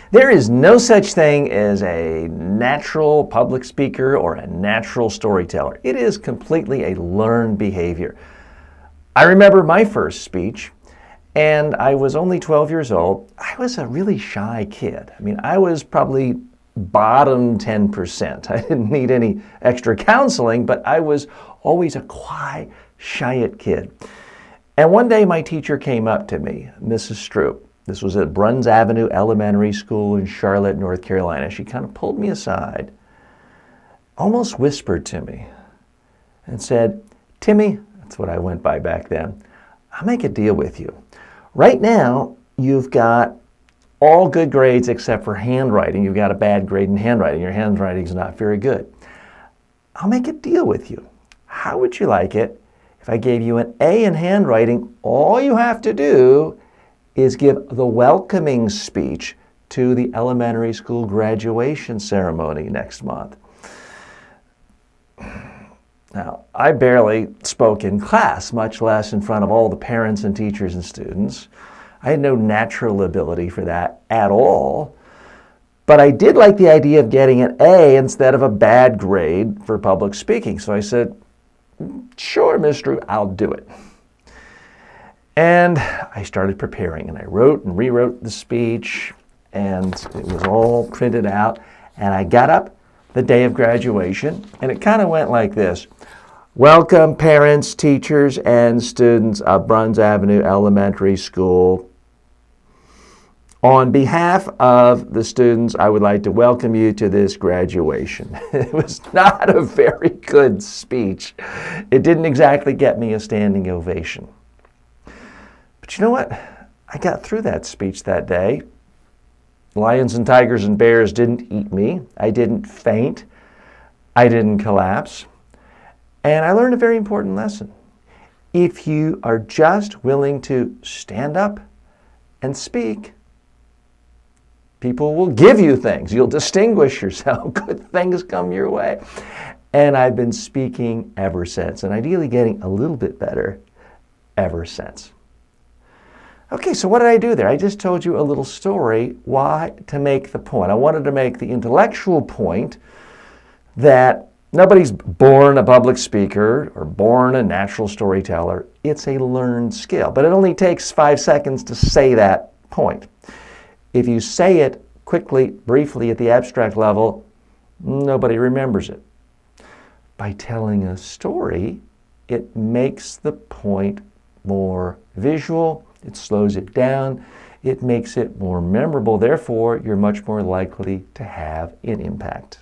There is no such thing as a natural public speaker or a natural storyteller. It is completely a learned behavior. I remember my first speech, and I was only 12 years old. I was a really shy kid. I mean, I was probably bottom 10%. I didn't need any extra counseling, but I was always a quiet, shy kid. And one day my teacher came up to me, Mrs. Stroop. This was at Bruns Avenue Elementary School in Charlotte, North Carolina. She kind of pulled me aside, almost whispered to me, and said, "Timmy," that's what I went by back then, "I'll make a deal with you. Right now, you've got all good grades except for handwriting. You've got a bad grade in handwriting. Your handwriting's not very good. I'll make a deal with you. How would you like it if I gave you an A in handwriting? All you have to do is give the welcoming speech to the elementary school graduation ceremony next month." Now, I barely spoke in class, much less in front of all the parents and teachers and students. I had no natural ability for that at all. But I did like the idea of getting an A instead of a bad grade for public speaking. So I said, "Sure, Ms. Drew, I'll do it." And I started preparing, and I wrote and rewrote the speech, and it was all printed out. And I got up the day of graduation, and it kind of went like this. "Welcome, parents, teachers, and students of Bruns Avenue Elementary School. On behalf of the students, I would like to welcome you to this graduation." It was not a very good speech. It didn't exactly get me a standing ovation. But you know what? I got through that speech that day. Lions and tigers and bears didn't eat me. I didn't faint. I didn't collapse. And I learned a very important lesson. If you are just willing to stand up and speak, people will give you things. You'll distinguish yourself. Good things come your way. And I've been speaking ever since, and ideally getting a little bit better ever since. Okay, so what did I do there? I just told you a little story. Why? To make the point. I wanted to make the intellectual point that nobody's born a public speaker or born a natural storyteller. It's a learned skill, but it only takes 5 seconds to say that point. If you say it quickly, briefly at the abstract level, nobody remembers it. By telling a story, it makes the point more visual. It slows it down. It makes it more memorable. Therefore, you're much more likely to have an impact.